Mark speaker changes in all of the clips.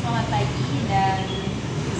Speaker 1: Selamat pagi dan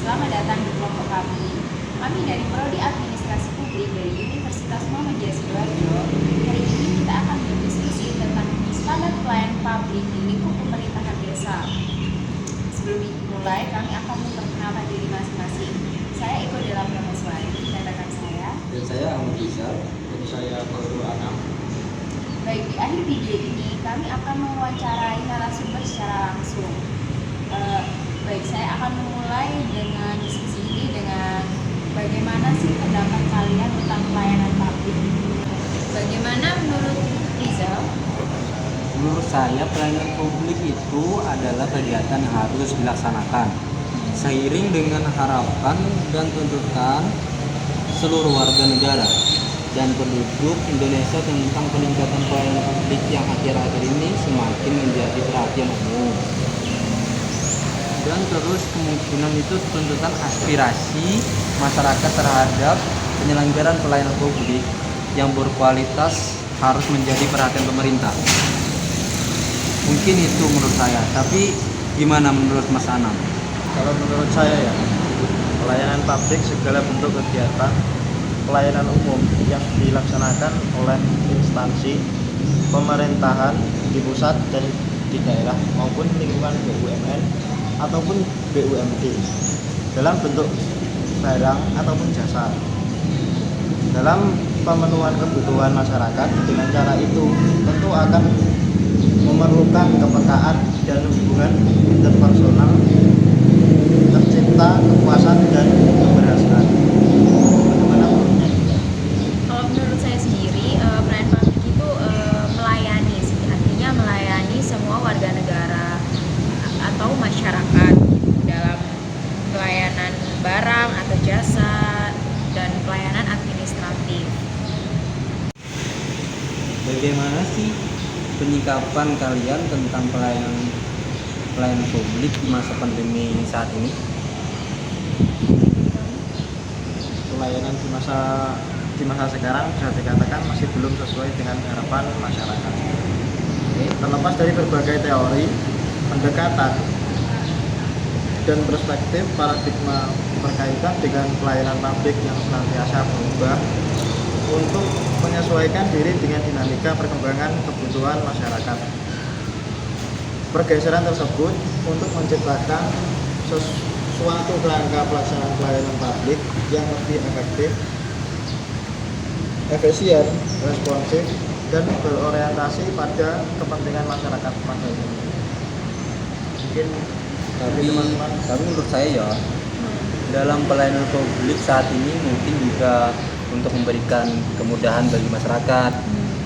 Speaker 1: selamat datang di kelompok kami. Kami dari Prodi Administrasi Publik dari Universitas Muhammadiyah Sidoarjo. Hari ini kita akan berdiskusi tentang standar pelayanan publik di lingkup pemerintahan desa. Sebelum dimulai, kami akan memperkenalkan diri masing-masing. Saya Eko Della Prameswari dan rekan saya.
Speaker 2: Dan saya Ahmad Rizal. Dan saya Fahrul Anam.
Speaker 1: Baik, di akhir video ini kami akan mewawancarai narasumber secara langsung. Baik, saya akan memulai dengan diskusi ini dengan bagaimana sih pendapat kalian tentang pelayanan publik. Bagaimana menurut Rizal?
Speaker 2: Menurut saya pelayanan publik itu adalah kegiatan yang harus dilaksanakan seiring dengan harapan dan tuntutan seluruh warga negara dan penduduk Indonesia tentang peningkatan pelayanan publik yang akhir-akhir ini semakin menjadi perhatian umum. Dan terus kemungkinan itu tuntutan aspirasi masyarakat terhadap penyelenggaraan pelayanan publik yang berkualitas harus menjadi perhatian pemerintah. Mungkin itu menurut saya, tapi gimana menurut Mas Anam?
Speaker 3: Kalau menurut saya ya, pelayanan publik segala bentuk kegiatan pelayanan umum yang dilaksanakan oleh instansi pemerintahan di pusat dan di daerah maupun lingkungan BUMN ataupun BUMD dalam bentuk barang ataupun jasa dalam pemenuhan kebutuhan masyarakat. Dengan cara itu tentu akan memerlukan kepekaan dan hubungan interpersonal, tercipta kepuasan dan keberhasilan. Bagaimana menurutnya?
Speaker 1: Kalau menurut saya sendiri, pelayanan publik itu melayani sih, artinya melayani semua warga negara atau masyarakat dalam pelayanan barang atau jasa dan pelayanan administratif.
Speaker 2: Bagaimana sih penyikapan kalian tentang pelayanan publik di masa pandemi saat ini?
Speaker 3: Pelayanan di masa sekarang bisa dikatakan masih belum sesuai dengan harapan masyarakat. Terlepas dari berbagai teori, pendekatan dan perspektif paradigma berkaitan dengan pelayanan publik yang senantiasa berubah untuk menyesuaikan diri dengan dinamika perkembangan kebutuhan masyarakat. Pergeseran tersebut untuk menciptakan suatu kerangka pelaksanaan pelayanan publik yang lebih efektif, efisien, responsif, dan berorientasi pada kepentingan masyarakat pada umumnya. Mungkin
Speaker 2: Tapi menurut saya ya, dalam pelayanan publik saat ini mungkin juga untuk memberikan kemudahan bagi masyarakat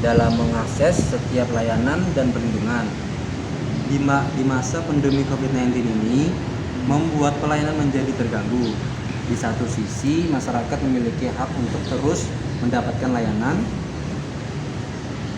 Speaker 2: dalam mengakses setiap layanan dan perlindungan. Di masa pandemi COVID-19 ini membuat pelayanan menjadi terganggu. Di satu sisi masyarakat memiliki hak untuk terus mendapatkan layanan,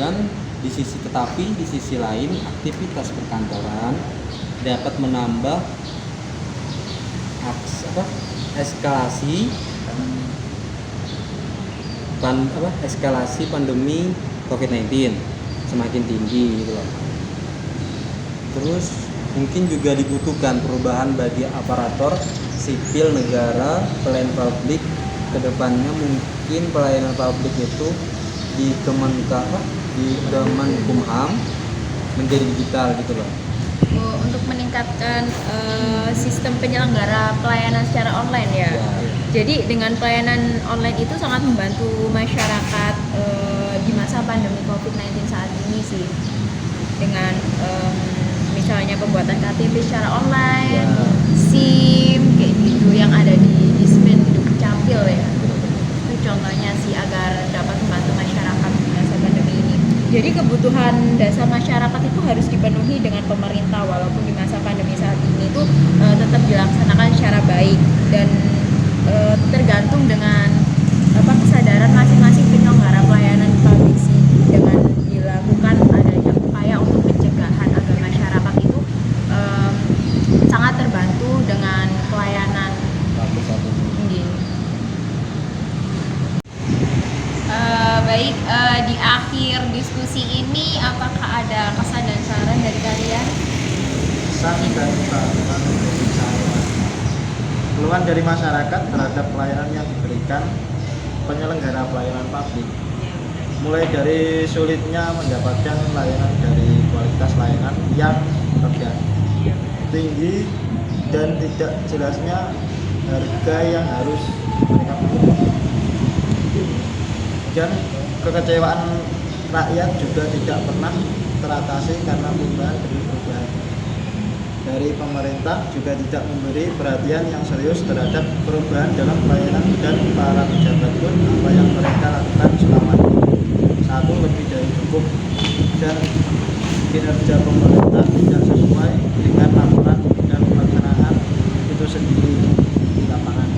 Speaker 2: dan di sisi lain aktivitas perkantoran dapat menambah eskalasi pandemi COVID-19 semakin tinggi gitu loh. Terus mungkin juga dibutuhkan perubahan bagi aparatur sipil negara pelayanan publik. Kedepannya mungkin pelayanan publik itu di Kemenkumham menjadi digital gitu loh.
Speaker 1: Untuk meningkatkan sistem penyelenggara pelayanan secara online ya. Jadi dengan pelayanan online itu sangat membantu masyarakat di masa pandemi COVID-19 saat ini sih. Dengan misalnya pembuatan KTP secara online, SIM kayak gitu yang ada di Dispenduk Capil ya. Itu contohnya sih agar dapat membantu masyarakat di masa pandemi ini. Jadi kebutuhan dasar masyarakat itu harus dipenuhi dengan pemerintah, walaupun di masa pandemi saat ini itu tetap dilaksanakan secara baik dan tergantung dengan kesadaran masing-masing penyelenggara pelayanan publik sih, dengan dilakukan adanya upaya untuk pencegahan agar masyarakat itu sangat terbantu dengan pelayanan ini. Baik, di akhir diskusi ini apakah ada kesan dan
Speaker 3: kesan dan pengalaman dari saya. Keluhan dari masyarakat terhadap pelayanan yang diberikan penyelenggara pelayanan publik, mulai dari sulitnya mendapatkan layanan dari kualitas layanan yang rendah, tinggi, dan tidak jelasnya harga yang harus mereka bayar. Dan kekecewaan rakyat juga tidak pernah teratasi karena perubahan demi perubahan. Dari pemerintah juga tidak memberi perhatian yang serius terhadap perubahan dalam pelayanan, dan para pejabat pun apa yang mereka lakukan selama ini satu lebih dari cukup, dan kinerja pemerintah tidak sesuai dengan laporan dan pelaksanaan itu sendiri di lapangan.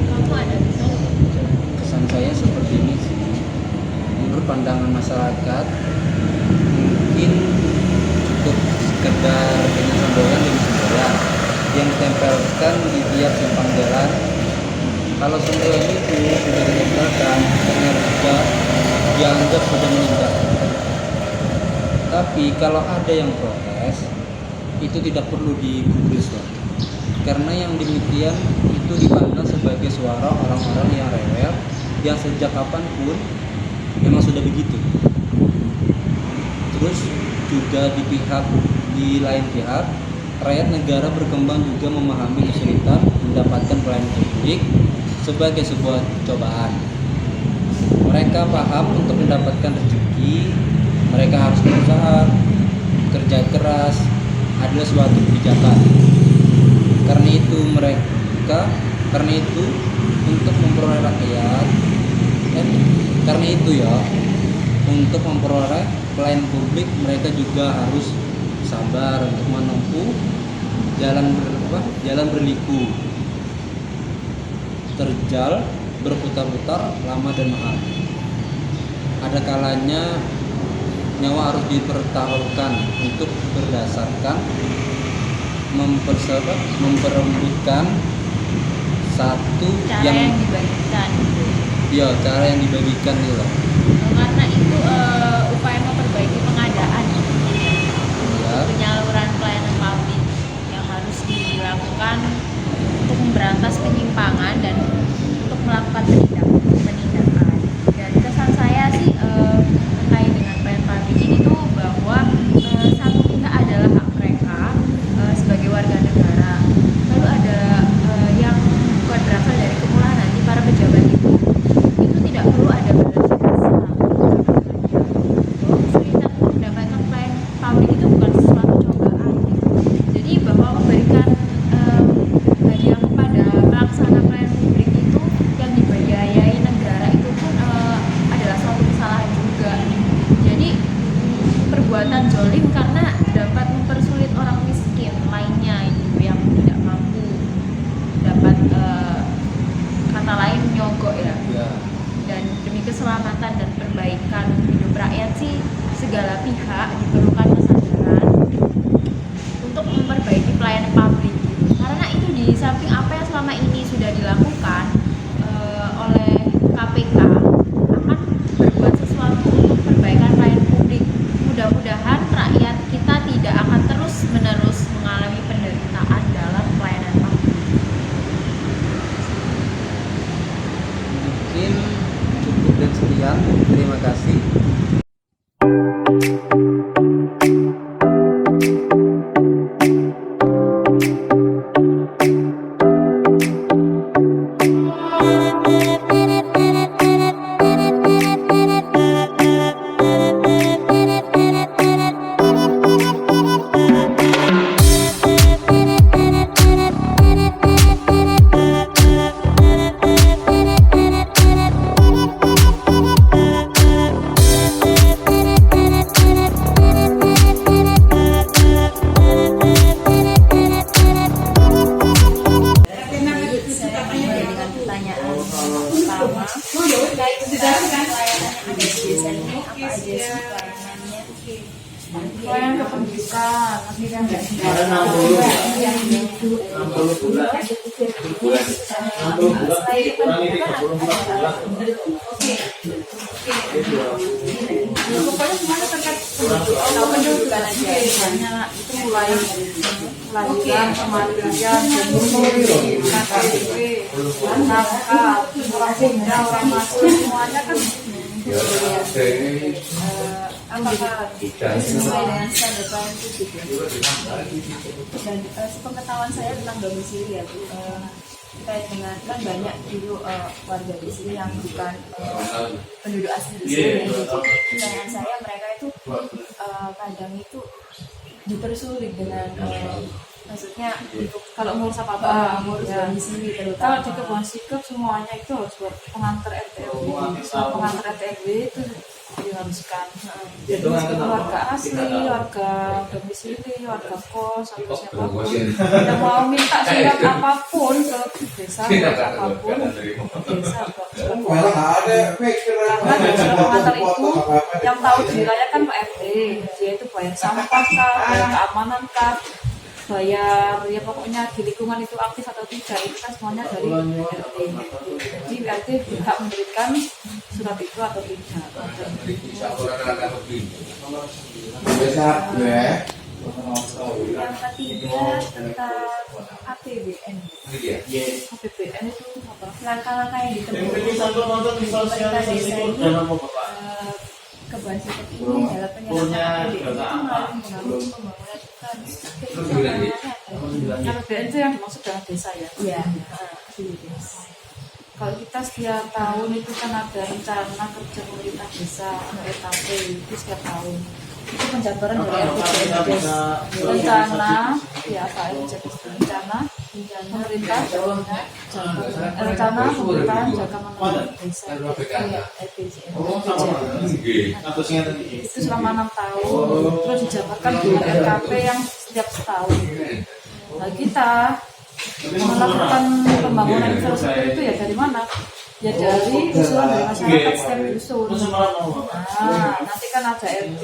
Speaker 1: Kamu ada
Speaker 2: Kesan saya seperti ini sih. Menurut pandangan masyarakat, mungkin cukup sekedar dengan semboyan demi semboyan yang ditempelkan di tiap simpang jalan. Kalau semboyan itu sudah ditempelkan, kinerja dianggap sudah meningkat. Tapi kalau ada yang protes, itu tidak perlu digubris loh. Karena yang demikian itu dipandang sebagai suara orang-orang yang rewel, yang sejak kapanpun memang sudah begitu. Terus juga di lain pihak, rakyat negara berkembang juga memahami kesulitan mendapatkan pelayanan publik sebagai sebuah cobaan. Mereka paham untuk mendapatkan rezeki, mereka harus berusaha, kerja keras, adalah suatu kebijakan. Karena itu untuk memperoleh rakyat, untuk memperoleh pelayanan publik, mereka juga harus sabar untuk menempuh jalan berliku, terjal, berputar-putar, lama dan mahal. Ada kalanya nyawa harus dipertaruhkan untuk berdasarkan memperebutkan satu
Speaker 1: cara yang dibagikan.
Speaker 2: Ya, cara yang dibagikan itu loh.
Speaker 1: Karena itu upaya memperbaiki pengadaan
Speaker 2: Ya.
Speaker 1: penyaluran pelayanan publik yang harus dilakukan untuk memberantas penyimpangan dan untuk melakukan penindakan. Dan kesan saya sih terkait dengan pelayanan publik ini tuh bahwa satu pihak adalah hak mereka sebagai warga negara. Lalu ada yang bukan berasal dari kemurahan hati para pejabat itu tidak perlu ada balas jasa. Kesulitan mendapatkan pelayanan publik itu bukan sesuatu cobaan. Jadi bahwa memberikan hadiah kepada pelaksana pelayanan publik itu yang dibiayai negara itu pun adalah suatu kesalahan juga. Jadi perbuatan zolim karena dapat mempersulit orang miskin lainnya itu yang tidak mampu, dapat kata lain nyogok ya. Dan demi keselamatan dan perbaikan hidup rakyat sih, segala pihak diperlukan kesadaran untuk memperbaiki pelayanan publik gitu. Karena itu di samping apa yang selama ini sudah dilakukan oleh KPK, akan berbuat sesuatu untuk perbaikan pelayanan publik. Mudah-mudahan rakyat kita tidak akan terus-menerus mengalami penderitaan dalam pelayanan publik.
Speaker 2: Mungkin cukup dan sekian. Terima kasih.
Speaker 1: Pelayanan kependudukan, pokoknya semuanya terkait pendudukan aja.
Speaker 4: Misalnya itu mulai kelahiran, kematian, KTP, nafkah, orang pindah, orang masuk, semuanya kan
Speaker 1: Apakah sesuai dengan standar pelayanan publik ya? Dan sepengetahuan saya tentang domisili ya, Bu, terkait dengan kan banyak dulu warga di sini yang bukan penduduk asli di sini. Jadi pertanyaan saya, mereka itu kadang itu dipersulit dengan maksudnya untuk kalau ngurus apa-apa, ngurus domisili
Speaker 4: kalau
Speaker 1: terutama.
Speaker 4: di Kebon Sikep semuanya itu harus buat pengantar RT RW. Pengantar RT RW itu diharuskan. Jadi warga asli, warga domisili, warga kos atau siapapun yang mau minta surat apapun ke desa, surat apapun ke desa karena di surat pengantar itu yang tahu di wilayah kan Pak RT, dia itu bayar sampah kah, bayar keamanan kah, bayar ya pokoknya di lingkungan itu aktif atau tidak itu kan semuanya dari RT. Jadi RT berhak memberikan surat itu atau tidak.
Speaker 1: Yang ketiga tentang APBN.
Speaker 4: APBN itu apa?
Speaker 1: Langkah-langkah yang ditempuh pemerintah desa ini Kebon Sikep ini dalam penyelenggaraan APBN itu melalui pembangunan
Speaker 4: APBN itu yang dimaksud dengan desa ya?
Speaker 1: Iya.
Speaker 4: Kalau kita setiap tahun itu kan ada rencana kerja pemerintah desa RKP itu setiap tahun. Itu penjabaran dari RPJMD. Rencana ya Pak rencana pemerintah rencana pemerintahan jangka menengah desa itu selama 6 tahun terus dijabarkan dengan RKP yang setiap setahun. Nah kita melakukan pembangunan infrastruktur itu ya dari mana? Ya dari usulan dari masyarakat setiap dusun. Nah, nanti kan ada RT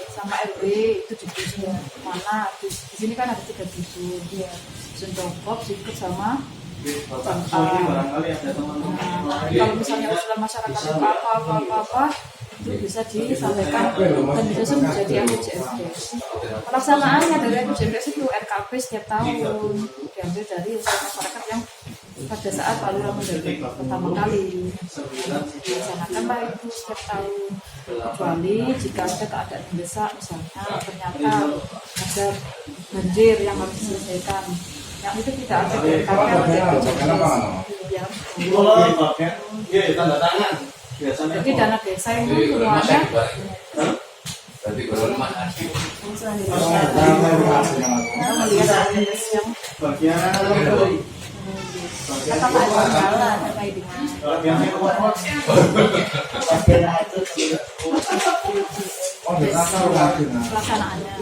Speaker 4: sama RW itu di dusun mana? Di sini kan ada 3 dusun. Dusun Dongkop, Sikep sama Cangkang. Nah, kalau misalnya usulan masyarakat itu apa itu bisa disampaikan dan disusun menjadi RPJMD. Pelaksanaannya dari RPJMD itu RKP setiap tahun diambil dari usulan masyarakat yang pada saat Pak Lurah menjabat pertama kali dilaksanakanlah itu setiap tahun, kecuali jika ada keadaan mendesak misalnya ternyata ada banjir yang harus diselesaikan, yang itu tidak ada di RKP atau di RPJMD. Jadi dana desa itu semuanya melihat yang
Speaker 1: Apakah ada kendala terkait dengan
Speaker 4: pelaksanaannya?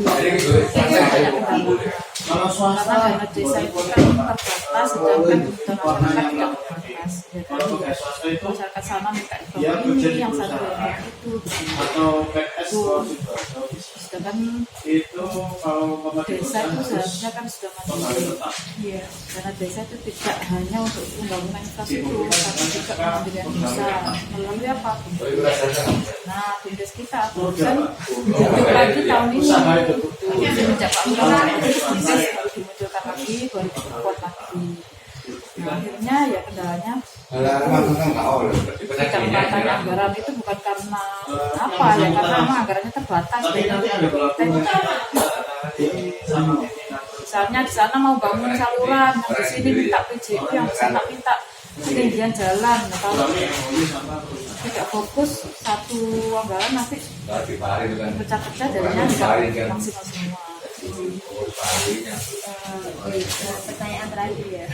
Speaker 4: Karena dana desa itu kan terbatas, sedangkan kebutuhan masyarakat tidak terbatas. Masyarakat sana minta ini, yang sana minta itu. Sedangkan desa itu seharusnya kan sudah mandiri. Dana desa itu tidak hanya untuk pembangunan infrastruktur, tapi juga pemandirian desa. Melalui apa? Nah, BUMDes kita kan dibentuk lagi tahun ini. Sejak Pak Lurah BUMDes baru dimunculkan lagi, baru diperkuat lagi. Nah, akhirnya ya kendalanya ketepatan anggaran itu bukan karena apa ya, karena memang anggarannya terbatas. Misalnya di sana mau bangun saluran, yang di sini minta PJU, yang di sana minta ketinggian jalan. Nah, kalau tidak fokus satu anggaran nanti pecah-pecah jadinya tidak maksimal semua.
Speaker 1: pertanyaan terakhir ya,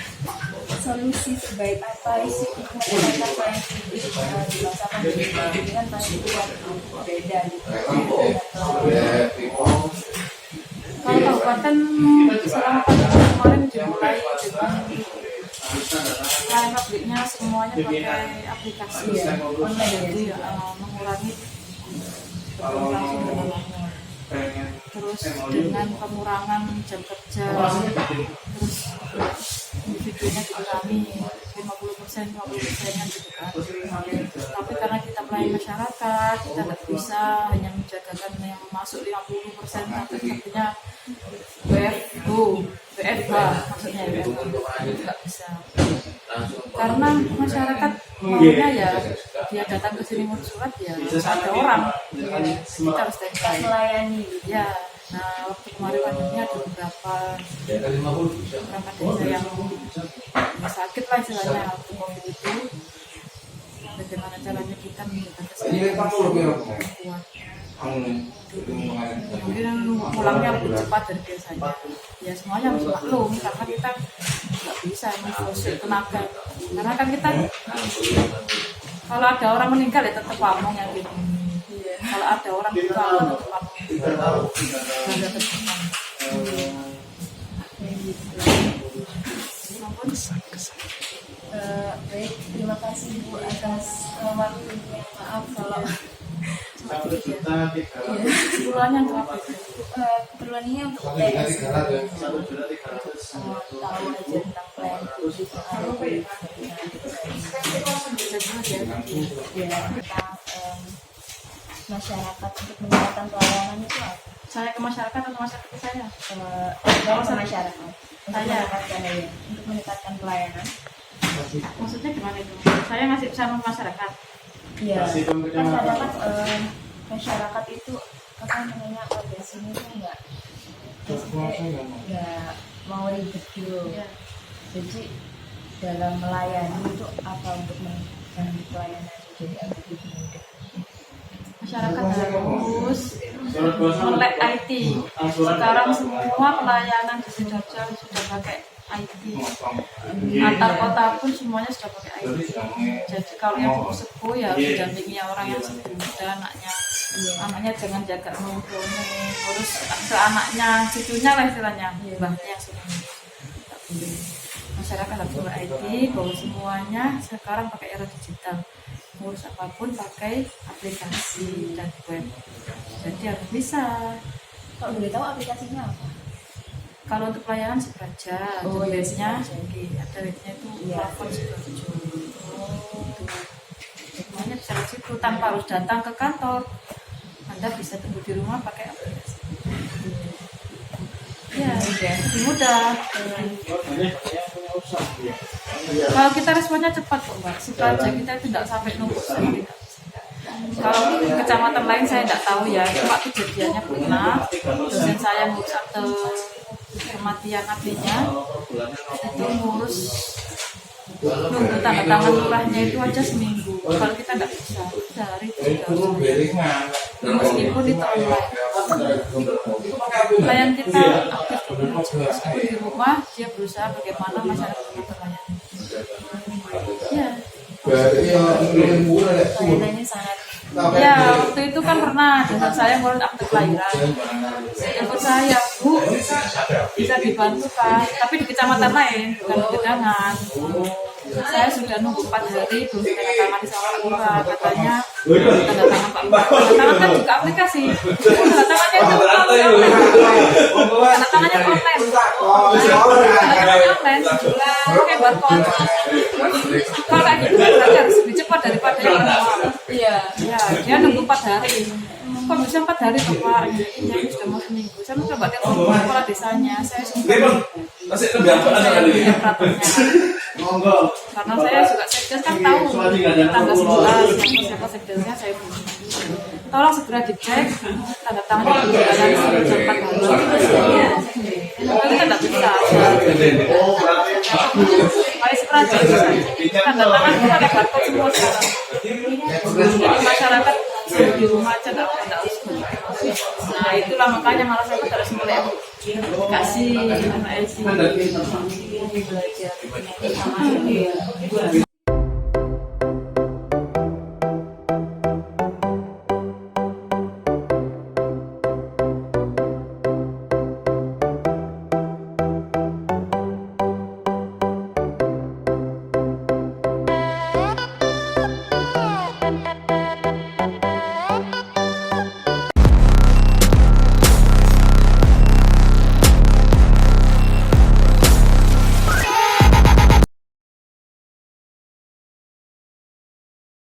Speaker 1: solusi terbaik apa sih untuk meningkatkan pelayanan publik di masa pandemi ini kan pasti yang berbeda gitu.
Speaker 4: Kalau kabupaten selama pandemi kemarin dimulai dengan pelayanan publiknya semuanya pakai aplikasi ya, online, jadi mengurangi berinteraksi dengan orang. Terus dengan pengurangan jam kerja, terus individunya dikurangi 50% 50% gitu kan. Tapi karena kita pelayan masyarakat, kita nggak bisa hanya menjagakan yang masuk 50%, tapi artinya WFH maksudnya nggak bisa. Karena masyarakat maunya ya dia datang ke sini ngurus surat ya ada orang, kita harus standby.
Speaker 1: Melayani.
Speaker 4: Ya, nah waktu kemarin pandemi ada beberapa desa yang sakit lah istilahnya waktu COVID itu. Bagaimana caranya kita menjaga kesehatan perempuan. Mungkin pulangnya lebih cepat dari biasanya. Ya semuanya harus maklum karena kita nggak bisa memforsir tenaga. Karena kan kita kalau ada orang meninggal ya tetap pamong yang gitu. Kalau ada orang luka tetap pamong. Ada tetap.
Speaker 1: Baik, terima kasih Bu atas waktunya. Maaf kalau
Speaker 4: keperluannya untuk apa itu?
Speaker 1: keperluannya untuk PS tahu aja tentang plan ya tentang masyarakat untuk meningkatkan pelayanan itu apa?
Speaker 4: Saya ke masyarakat atau masyarakat ke saya?
Speaker 1: Ke masyarakat untuk meningkatkan untuk meningkatkan pelayanan.
Speaker 4: Maksudnya gimana itu? Saya ngasih pesan ke masyarakat.
Speaker 1: Iya, masyarakat masyarakat itu apa namanya warga sini tuh nggak mau ribet dulu.
Speaker 4: Ya.
Speaker 1: Jadi dalam melayani itu apa untuk meningkatkan pelayanan jadi lebih mudah.
Speaker 4: Masyarakat harus melek IT. Sekarang semua pelayanan di Sidoarjo sudah pakai IT. Antar kota pun semuanya sudah pakai IT. Jadi kalau yang sepuh ya didampingi orang yang sepuh muda, anaknya jangan jaga mumpuni, terus ke anaknya, cucunya lah istilahnya, mbahnya yang sepuh. Masyarakat harus pakai IT, bahwa semuanya sekarang pakai era digital. Ngurus apapun pakai aplikasi dan web. Jadi harus bisa.
Speaker 1: Kalau boleh tahu aplikasinya apa?
Speaker 4: Kalau untuk pelayanan Sepraja, rate-nya ada rate-nya itu plafon Sidoarjo. Semuanya bisa ke situ tanpa harus datang ke kantor. Anda bisa tunggu di rumah pakai aplikasi. Ya, lebih mudah. Kalau kita responnya cepat kok Mbak. Sepraja kita itu tidak sampai nunggu sehari. Kalau kecamatan lain saya tidak tahu ya, cuma kejadiannya pernah dosen saya ngurus akte kematian adiknya itu ngurus nunggu tanda tangan lurahnya itu aja seminggu. Kalau kita nggak bisa sehari itu meskipun itu online. Klien kita aktif di rumah, dia berusaha bagaimana masyarakat terlayani. Ya.
Speaker 1: Pelayanannya sangat.
Speaker 4: Ya, waktu itu kan pernah dengan saya ngurus akte kelahiran. Jemput saya, Bu, bisa dibantu kan? Tapi di kecamatan lain, bukan di Gedangan. Saya sudah nunggu 4 hari belum tanda tangan sama Pak Lurah. Katanya tanda tangan Pak Lurah. Tanda tangan kan juga aplikasi. Tanda tangannya itu tanda tangannya online. Tanda tangannya online. Pakai barcode. Kalau kayak gitu kan berarti harus lebih cepat daripada yang manual.
Speaker 1: Iya.
Speaker 4: Ya, dia nunggu 4 hari. Kok bisa 4 hari tuh Pak? Ini sudah mau seminggu. Saya mau coba telepon kepala desanya. Saya sudah karena saya juga sekdes kan tahu tanggal 11 siapa sekdesnya saya punya. Tolong segera dicek tanda tangan di bulan jam 4 hari. Tapi kita tidak bisa. Paling Sepraja itu saja. Tanda tangan itu ada barcode semua sekarang. Jadi masyarakat di rumah aja nggak harus. Nah itulah makanya malah saya harus mulai kasih sama LC belajar.